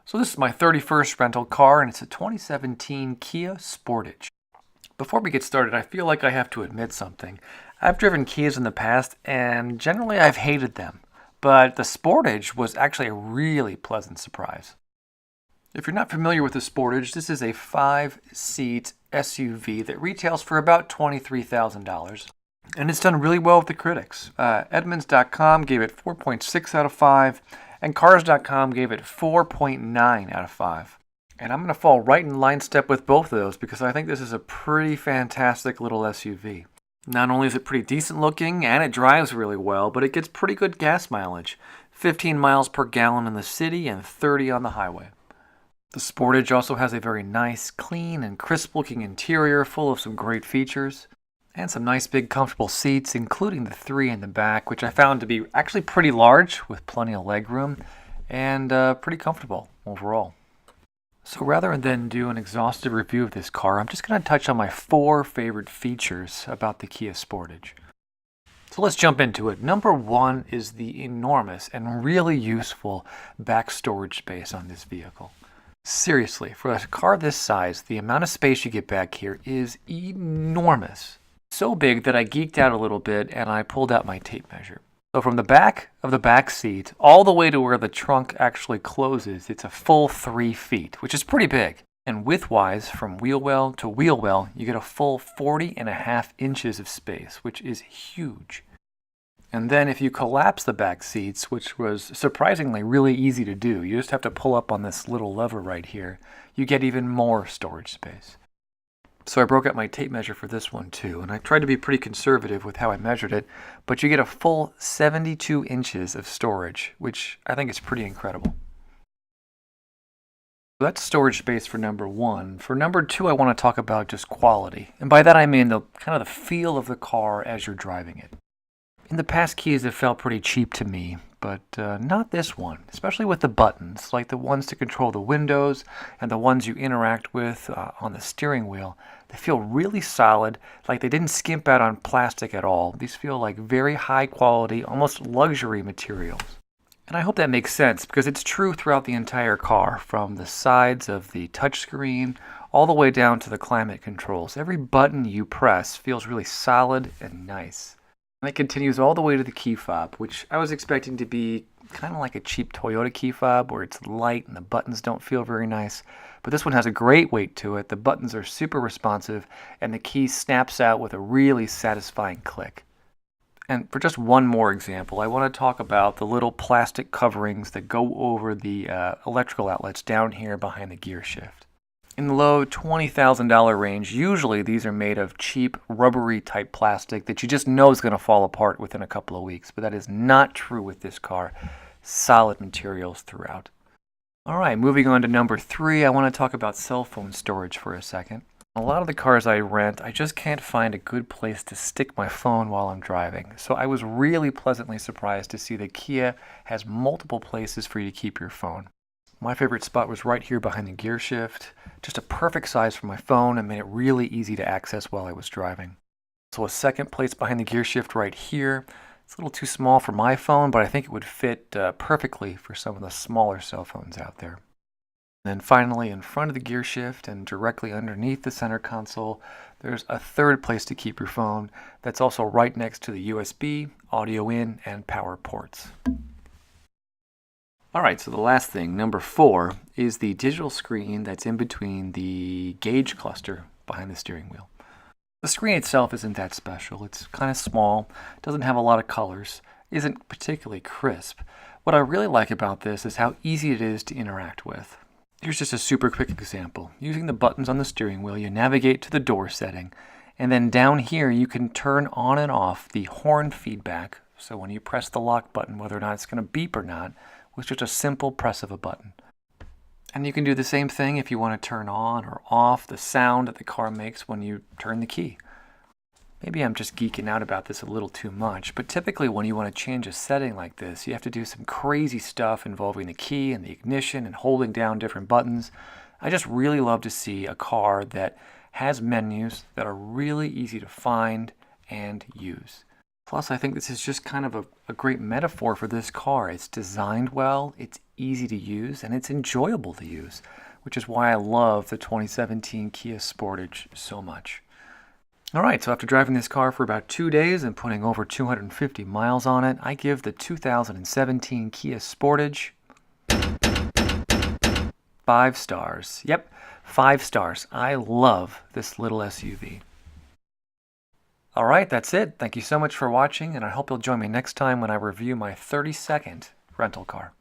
So this is my 31st rental car, and it's a 2017 Kia Sportage. Before we get started, I feel like I have to admit something. I've driven Kias in the past, and generally I've hated them. But the Sportage was actually a really pleasant surprise. If you're not familiar with the Sportage, this is a 5-seat SUV that retails for about $23,000. And it's done really well with the critics. Edmunds.com gave it 4.6 out of 5, and Cars.com gave it 4.9 out of 5. And I'm going to fall right in line step with both of those because I think this is a pretty fantastic little SUV. Not only is it pretty decent looking and it drives really well, but it gets pretty good gas mileage. 15 miles per gallon in the city and 30 on the highway. The Sportage also has a very nice, clean, and crisp looking interior full of some great features. And some nice big comfortable seats, including the 3 in the back, which I found to be actually pretty large with plenty of legroom and pretty comfortable overall. So rather than do an exhaustive review of this car, I'm just going to touch on my 4 favorite features about the Kia Sportage. So let's jump into it. Number 1 is the enormous and really useful back storage space on this vehicle. Seriously, for a car this size, the amount of space you get back here is enormous. So big that I geeked out a little bit and I pulled out my tape measure. So from the back of the back seat all the way to where the trunk actually closes, it's a full 3 feet, which is pretty big. And width-wise, from wheel well to wheel well, you get a full 40.5 inches of space, which is huge. And then if you collapse the back seats, which was surprisingly really easy to do, you just have to pull up on this little lever right here, you get even more storage space. So I broke out my tape measure for this one too, and I tried to be pretty conservative with how I measured it, but you get a full 72 inches of storage, which I think is pretty incredible. So that's storage space for number 1. For number 2, I want to talk about just quality, and by that I mean the kind of the feel of the car as you're driving it. In the past, Kias have felt pretty cheap to me, but not this one, especially with the buttons, like the ones to control the windows and the ones you interact with on the steering wheel. They feel really solid, like they didn't skimp out on plastic at all. These feel like very high quality, almost luxury materials. And I hope that makes sense because it's true throughout the entire car, from the sides of the touchscreen all the way down to the climate controls. Every button you press feels really solid and nice. And it continues all the way to the key fob, which I was expecting to be kind of like a cheap Toyota key fob where it's light and the buttons don't feel very nice. But this one has a great weight to it. The buttons are super responsive and the key snaps out with a really satisfying click. And for just one more example, I want to talk about the little plastic coverings that go over the electrical outlets down here behind the gear shift. In the low $20,000 range, usually these are made of cheap, rubbery type plastic that you just know is going to fall apart within a couple of weeks. But that is not true with this car. Solid materials throughout. All right, moving on to number 3, I want to talk about cell phone storage for a second. A lot of the cars I rent, I just can't find a good place to stick my phone while I'm driving. So I was really pleasantly surprised to see that Kia has multiple places for you to keep your phone. My favorite spot was right here behind the gear shift. Just a perfect size for my phone and made it really easy to access while I was driving. So a second place behind the gear shift right here. It's a little too small for my phone, but I think it would fit perfectly for some of the smaller cell phones out there. And then finally, in front of the gear shift and directly underneath the center console, there's a third place to keep your phone that's also right next to the USB, audio in, and power ports. Alright, so the last thing, number 4, is the digital screen that's in between the gauge cluster behind the steering wheel. The screen itself isn't that special. It's kind of small, doesn't have a lot of colors, isn't particularly crisp. What I really like about this is how easy it is to interact with. Here's just a super quick example. Using the buttons on the steering wheel, you navigate to the door setting, and then down here you can turn on and off the horn feedback, so when you press the lock button, whether or not it's going to beep or not, with just a simple press of a button. And you can do the same thing if you want to turn on or off the sound that the car makes when you turn the key. Maybe I'm just geeking out about this a little too much, but typically when you want to change a setting like this, you have to do some crazy stuff involving the key and the ignition and holding down different buttons. I just really love to see a car that has menus that are really easy to find and use. Plus, I think this is just kind of a great metaphor for this car. It's designed well, it's easy to use, and it's enjoyable to use, which is why I love the 2017 Kia Sportage so much. Alright, so after driving this car for about 2 days and putting over 250 miles on it, I give the 2017 Kia Sportage 5 stars. Yep, 5 stars. I love this little SUV. Alright, that's it. Thank you so much for watching, and I hope you'll join me next time when I review my 32nd rental car.